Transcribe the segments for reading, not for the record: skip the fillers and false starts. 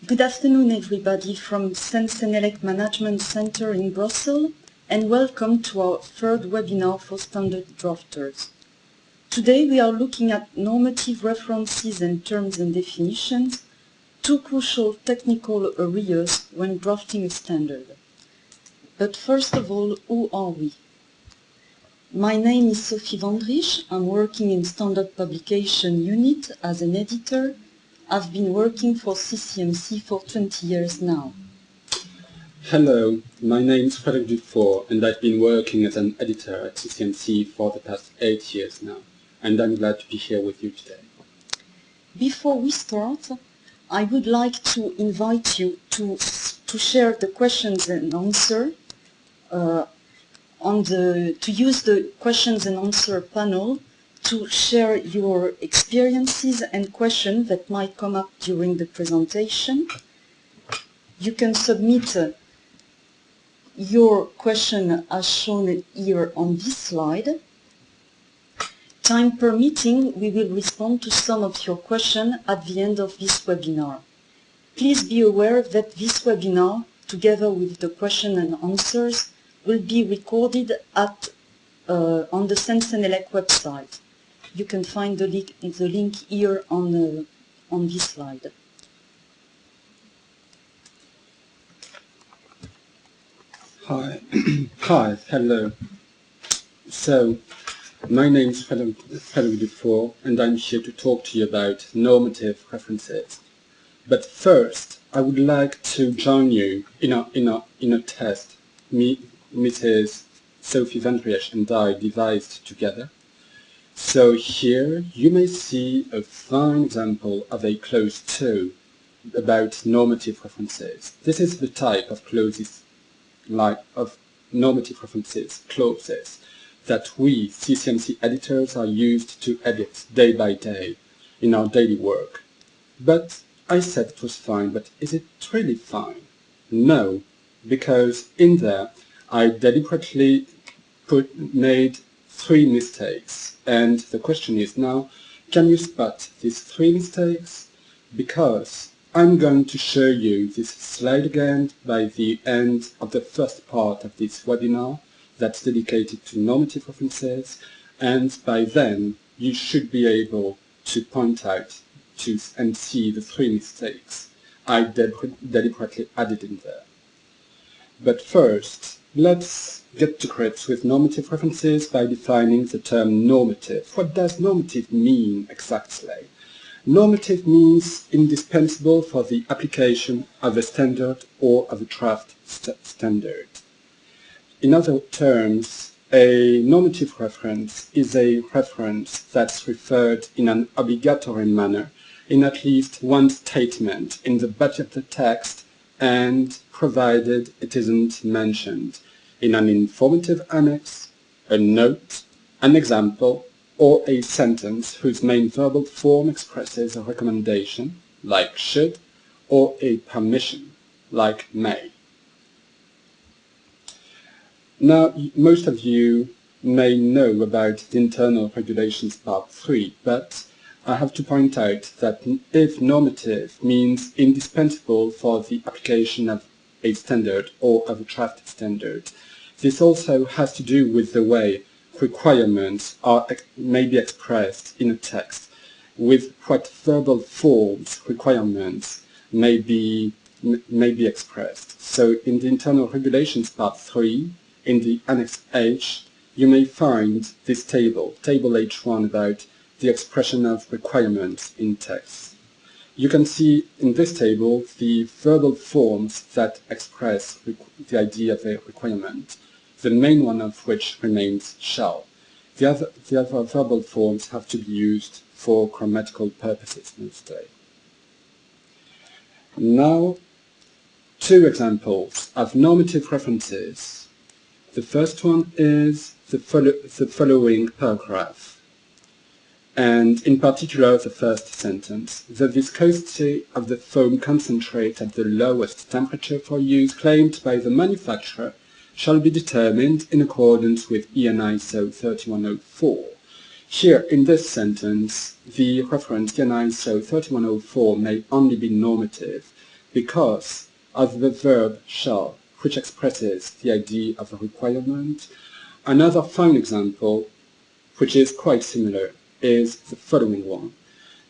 Good afternoon, everybody, from CENELEC Management Center in Brussels, and welcome to our third webinar for standard drafters. Today we are looking at normative references and terms and definitions, two crucial technical areas when drafting a standard. But first of all, who are we? My name is Sophie Vandrich. I'm working in Standard Publication Unit as an editor. I've been working for CCMC for 20 years now. Hello, my name is Frédéric Dufour and I've been working as an editor at CCMC for the past 8 years now, and I'm glad to be here with you today. Before we start, I would like to invite you to share the questions and answer to use the questions and answer panel to share your experiences and questions that might come up during the presentation. You can submit your question as shown here on this slide. Time permitting, we will respond to some of your questions at the end of this webinar. Please be aware that this webinar, together with the question and answers, will be recorded on the CENELEC website. You can find the link here on this slide. Hi, hello. So, my name is Frédéric Dufour and I'm here to talk to you about normative references. But first, I would like to join you in a test Mrs. Sophie Vandrich and I devised together. So here you may see a fine example of a clause 2 about normative references. This is the type of clauses, normative references clauses that we CCMC editors are used to edit day by day in our daily work. But I said it was fine, but is it really fine? No, because in there I deliberately made 3 mistakes, and the question is now, can you spot these 3 mistakes? Because I'm going to show you this slide again by the end of the first part of this webinar that's dedicated to normative references, and by then you should be able to point out and see the 3 mistakes I deliberately added in there. But first, let's get to grips with normative references by defining the term normative. What does normative mean exactly? Normative means indispensable for the application of a standard or of a draft standard. In other terms, a normative reference is a reference that's referred in an obligatory manner in at least one statement in the body of the text, and provided it isn't mentioned in an informative annex, a note, an example, or a sentence whose main verbal form expresses a recommendation, like should, or a permission, like may. Now, most of you may know about the Internal Regulations Part 3, but I have to point out that if normative means indispensable for the application of a standard or of a draft standard, this also has to do with the way requirements may be expressed in a text, with what verbal forms requirements may be expressed. So in the Internal Regulations Part 3, in the Annex H, you may find this table H1, about the expression of requirements in text. You can see in this table the verbal forms that express the idea of a requirement, the main one of which remains shall. The other verbal forms have to be used for grammatical purposes mostly. Now, 2 examples of normative references. The first one is the following paragraph, and in particular the first sentence. The viscosity of the foam concentrate at the lowest temperature for use claimed by the manufacturer shall be determined in accordance with EN/ISO 3104. Here, in this sentence, the reference EN/ISO 3104 may only be normative because of the verb shall, which expresses the idea of a requirement. Another fine example, which is quite similar, is the following one.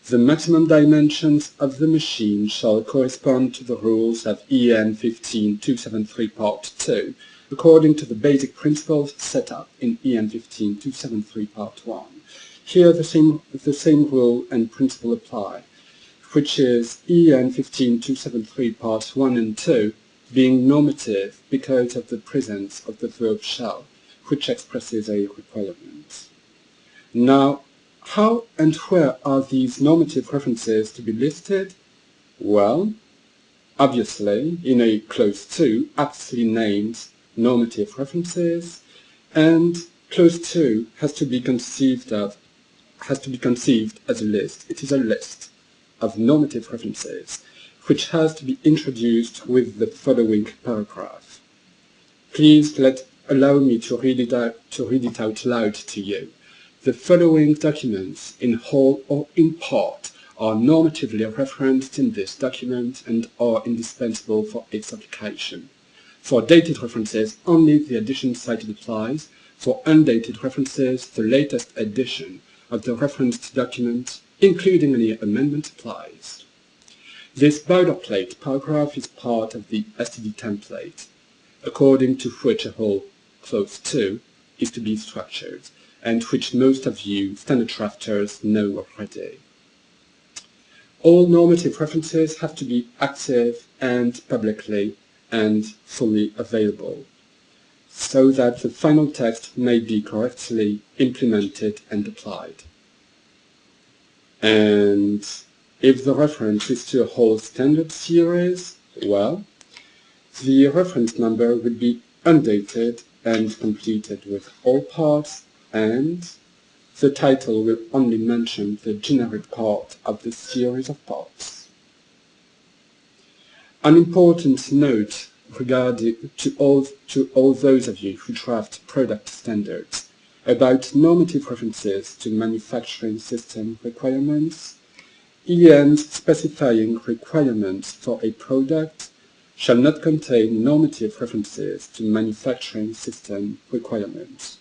The maximum dimensions of the machine shall correspond to the rules of EN 15273 Part 2, according to the basic principles set up in EN 15273 Part 1. Here the same rule and principle apply, which is EN 15273 Parts 1 and 2 being normative because of the presence of the verb shall, which expresses a requirement. Now, how and where are these normative references to be listed? Well, obviously, in a clause 2 aptly named normative references, and clause 2 has to be conceived as a list. It is a list of normative references, which has to be introduced with the following paragraph. Please allow me to read it out loud to you. The following documents, in whole or in part, are normatively referenced in this document and are indispensable for its application. For dated references, only the edition cited applies. For undated references, the latest edition of the referenced document, including any amendment, applies. This boilerplate paragraph is part of the STD template, according to which a whole clause 2 is to be structured, and which most of you standard drafters know already. All normative references have to be active and publicly and fully available, so that the final text may be correctly implemented and applied. And if the reference is to a whole standard series, well, the reference number will be undated and completed with all parts, and the title will only mention the generic part of the series of parts. An important note regarding to all those of you who draft product standards about normative references to manufacturing system requirements. ENs specifying requirements for a product shall not contain normative references to manufacturing system requirements.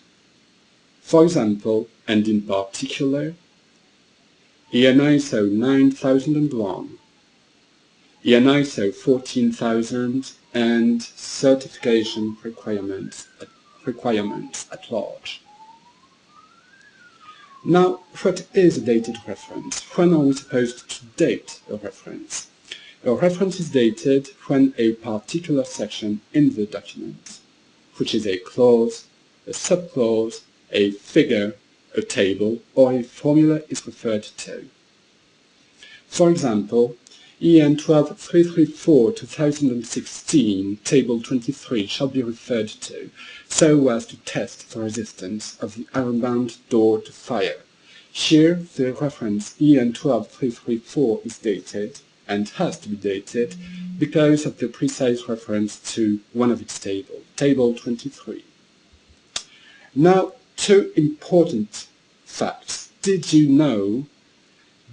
For example, and in particular, EN ISO 9001, EN ISO 14000, and certification requirements at large. Now, what is a dated reference? When are we supposed to date a reference? A reference is dated when a particular section in the document, which is a clause, a subclause, a figure, a table, or a formula is referred to. For example, EN 12334-2016, Table 23 shall be referred to, so as to test the resistance of the iron-bound door to fire. Here, the reference EN 12334 is dated, and has to be dated, because of the precise reference to one of its tables, Table 23. Now, two important facts. Did you know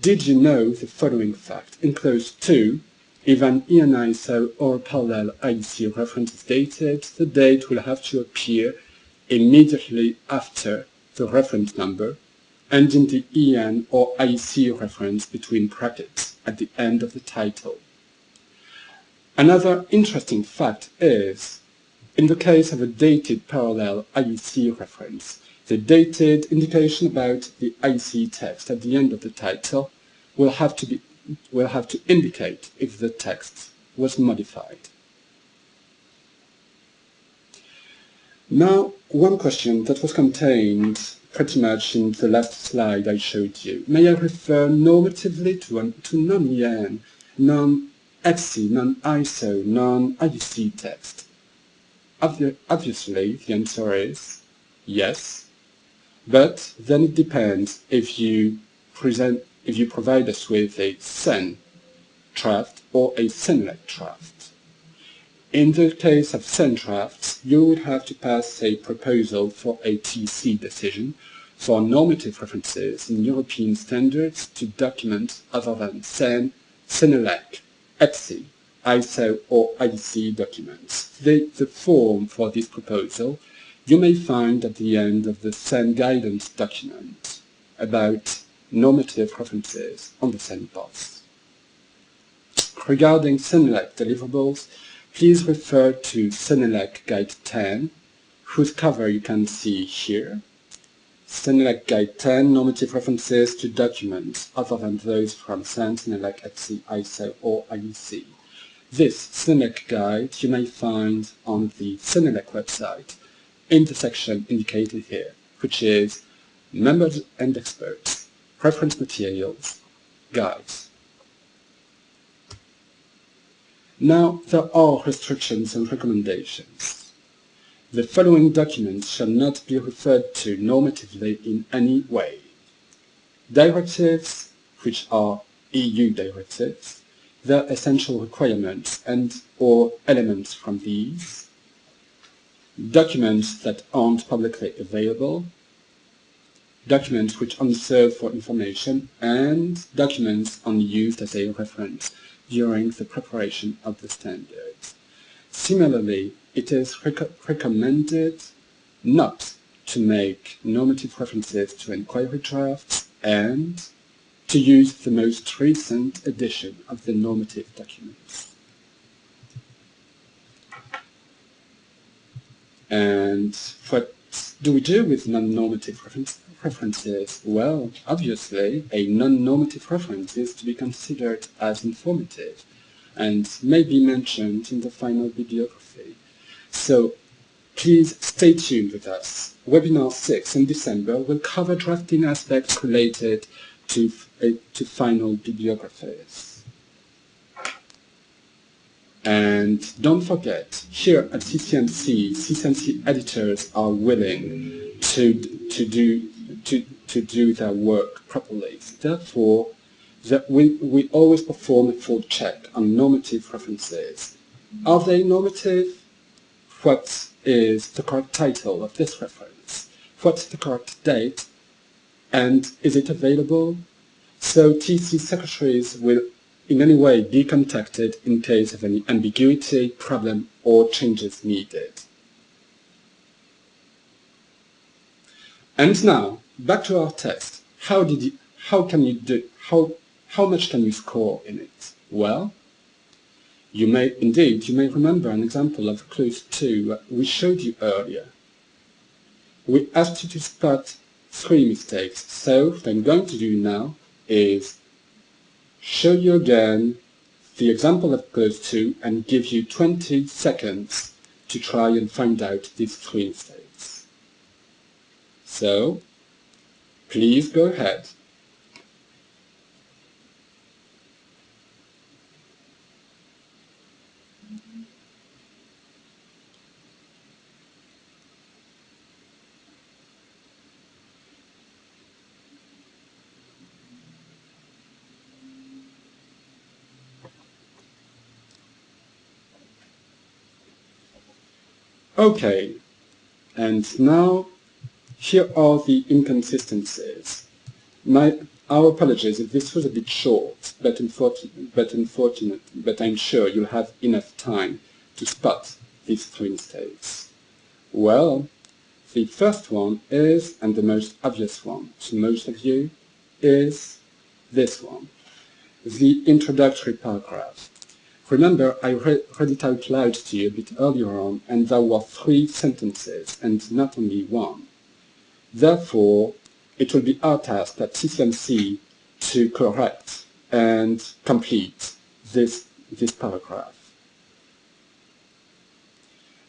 the following fact? In clause 2, if an EN ISO or a parallel IEC reference is dated, the date will have to appear immediately after the reference number and in the EN or IEC reference between brackets at the end of the title. Another interesting fact is, in the case of a dated parallel IEC reference, the dated indication about the IEC text at the end of the title will have to indicate if the text was modified. Now, one question that was contained pretty much in the last slide I showed you. May I refer normatively to non-EN, non-ETSI, non-ISO, non-IEC text? Obviously, the answer is yes, but then it depends if you provide us with a CEN draft or a CENELEC draft. In the case of CEN drafts, you would have to pass a proposal for a TC decision for normative references in European standards to documents other than CEN, CENELEC, ETSI, ISO or IEC documents. The form for this proposal you may find at the end of the same guidance document about normative references on the same path. Regarding CENELEC deliverables, please refer to CENELEC Guide 10, whose cover you can see here. CENELEC Guide 10, normative references to documents other than those from CEN, CENELEC, ETSI, ISO, or IEC. This CENELEC guide you may find on the CENELEC website in the section indicated here, which is Members and Experts, Reference Materials, Guides. Now, there are restrictions and recommendations. The following documents shall not be referred to normatively in any way. Directives, which are EU directives, their essential requirements and or elements from these, documents that aren't publicly available, documents which only serve for information, and documents only used as a reference during the preparation of the standards. Similarly, it is recommended not to make normative references to inquiry drafts and to use the most recent edition of the normative documents. And what do we do with non-normative references? Well, obviously, a non-normative reference is to be considered as informative and may be mentioned in the final bibliography. So please stay tuned with us. Webinar 6 in December will cover drafting aspects related to final bibliographies. And don't forget, here at CCMC editors are willing to do their work properly. Therefore, we always perform a full check on normative references. Are they normative? What is the correct title of this reference? What's the correct date? And is it available? So TC secretaries will in any way be contacted in case of any ambiguity, problem, or changes needed. And now, back to our test. How much can you score in it? Well, you may remember an example of clues 2 we showed you earlier. We asked you to spot 3 mistakes, so what I'm going to do now is show you again the example of clues 2 and give you 20 seconds to try and find out these 3 mistakes. So, please go ahead. Okay, and now here are the inconsistencies. Our apologies if this was a bit short, but I'm sure you'll have enough time to spot these 3 mistakes. Well, the first one is, and the most obvious one to most of you, is this one, the introductory paragraph. Remember, I read it out loud to you a bit earlier on, and there were 3 sentences, and not only 1. Therefore, it will be our task at CCMC to correct and complete this paragraph.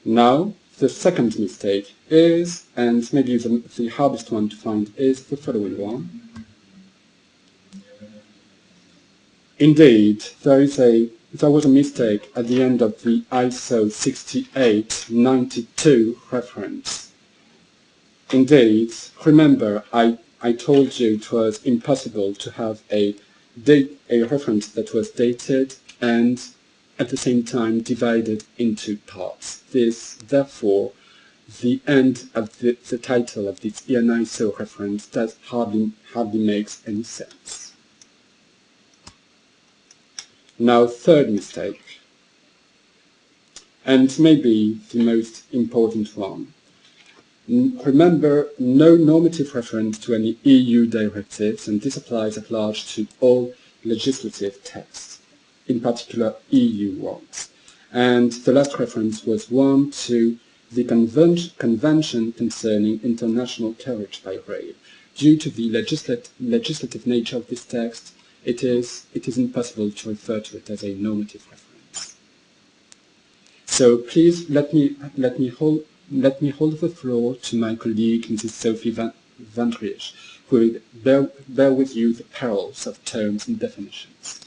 Now, the second mistake is, and maybe the hardest one to find, is the following one. Indeed, there was a mistake at the end of the ISO 6892 reference. Indeed, remember, I told you it was impossible to have a reference that was dated and at the same time divided into parts. Therefore, the end of the title of this ISO reference does hardly makes any sense. Now, third mistake. And maybe the most important one. Remember, no normative reference to any EU directives, and this applies at large to all legislative texts, in particular EU ones. And the last reference was one to the Convention concerning international carriage by rail. Due to the legislative nature of this text, it is impossible to refer to it as a normative reference. So please let me hold the floor to my colleague, Mrs. Sophie Van Driesch, who will bear with you the perils of terms and definitions.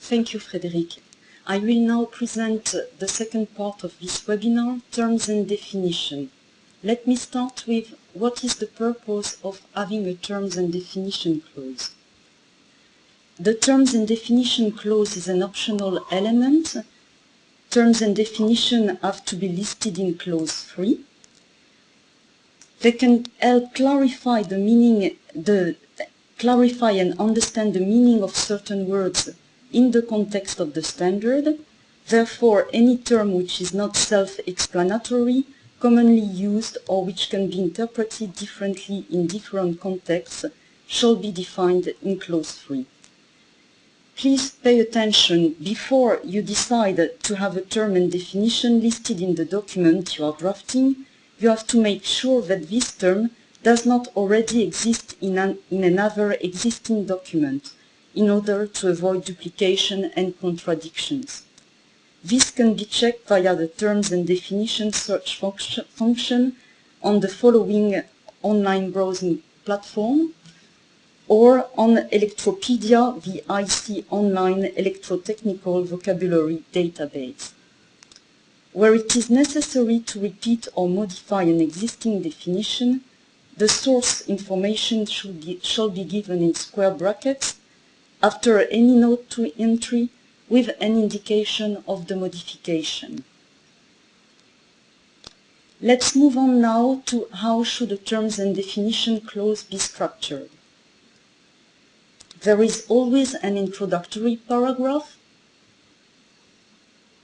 Thank you, Frédéric. I will now present the second part of this webinar, Terms and Definition. Let me start with what is the purpose of having a Terms and Definition clause. The Terms and Definition clause is an optional element. Terms and definition have to be listed in clause 3. They can help clarify the meaning, clarify and understand the meaning of certain words in the context of the standard. Therefore, any term which is not self-explanatory, commonly used, or which can be interpreted differently in different contexts shall be defined in clause 3. Please pay attention before you decide to have a term and definition listed in the document you are drafting. You have to make sure that this term does not already exist in another existing document in order to avoid duplication and contradictions. This can be checked via the Terms and Definitions search function on the following online browsing platform, or on Electropedia, the IC Online Electrotechnical Vocabulary Database. Where it is necessary to repeat or modify an existing definition, the source information shall be given in square brackets after any note to entry with an indication of the modification. Let's move on now to how should a Terms and Definition clause be structured. There is always an introductory paragraph.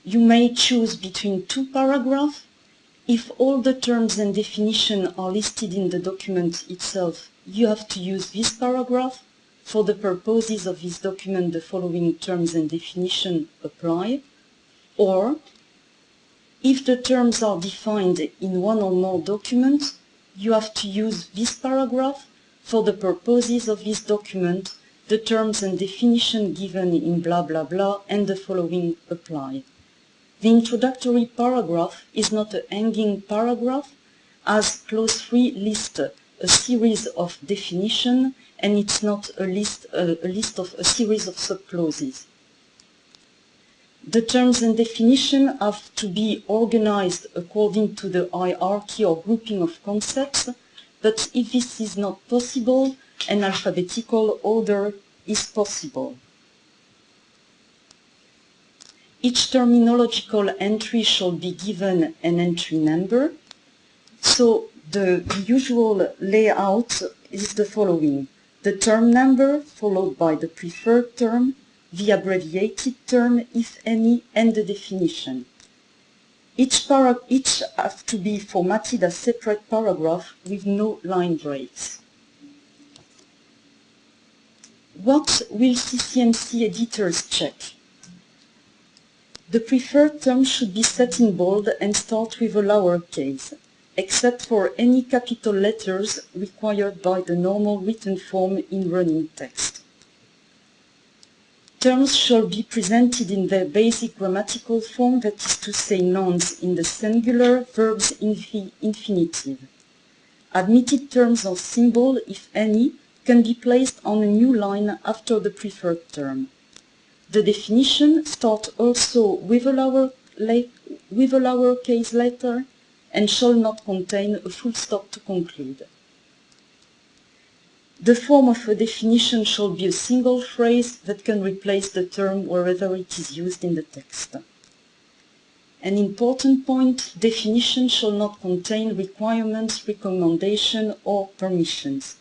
You may choose between two paragraphs. If all the terms and definitions are listed in the document itself, you have to use this paragraph. For the purposes of this document, the following terms and definitions apply. Or, if the terms are defined in one or more documents, you have to use this paragraph. For the purposes of this document, the terms and definition given in blah blah blah and the following apply. The introductory paragraph is not a hanging paragraph, as clause 3 lists a series of definitions, and it's not a list of a series of subclauses. The terms and definitions have to be organized according to the hierarchy or grouping of concepts, but if this is not possible, an alphabetical order is possible. Each terminological entry shall be given an entry number. So the usual layout is the following: the term number followed by the preferred term, the abbreviated term, if any, and the definition. Each have to be formatted as separate paragraph with no line breaks. What will CCMC editors check? The preferred term should be set in bold and start with a lowercase, except for any capital letters required by the normal written form in running text. Terms shall be presented in their basic grammatical form, that is to say nouns in the singular, verbs in the infinitive. Admitted terms or symbol, if any, can be placed on a new line after the preferred term. The definition starts also with a lowercase letter and shall not contain a full stop to conclude. The form of a definition shall be a single phrase that can replace the term wherever it is used in the text. An important point: definition shall not contain requirements, recommendations, or permissions.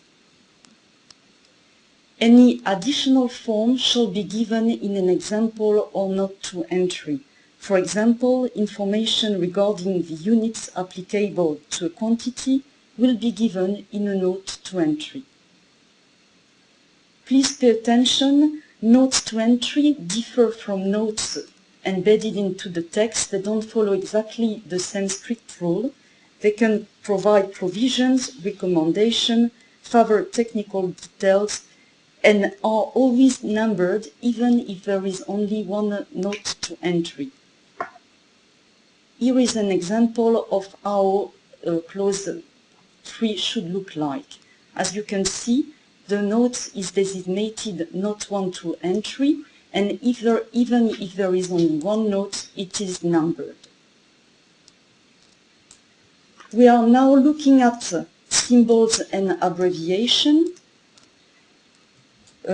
Any additional form shall be given in an example or note to entry. For example, information regarding the units applicable to a quantity will be given in a note to entry. Please pay attention, notes to entry differ from notes embedded into the text. They don't follow exactly the same strict rule. They can provide provisions, recommendations, favor technical details, and are always numbered even if there is only one note to entry. Here is an example of how clause 3 should look like. As you can see, the note is designated note 1 to entry, and even if there is only one note, it is numbered. We are now looking at symbols and abbreviation.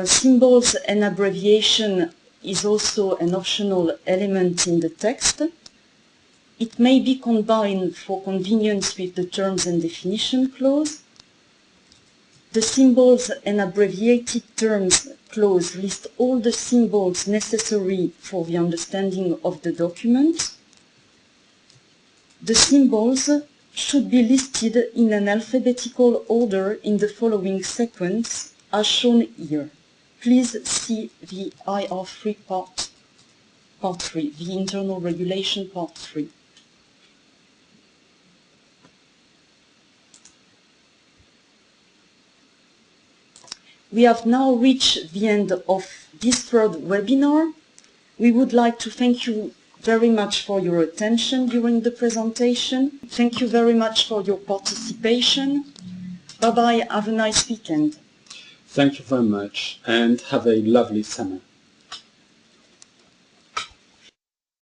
Symbols and abbreviation is also an optional element in the text. It may be combined for convenience with the terms and definition clause. The symbols and abbreviated terms clause lists all the symbols necessary for the understanding of the document. The symbols should be listed in an alphabetical order in the following sequence as shown here. Please see the IR3 part 3, the internal regulation part 3. We have now reached the end of this third webinar. We would like to thank you very much for your attention during the presentation. Thank you very much for your participation. Bye-bye, have a nice weekend. Thank you very much and have a lovely summer.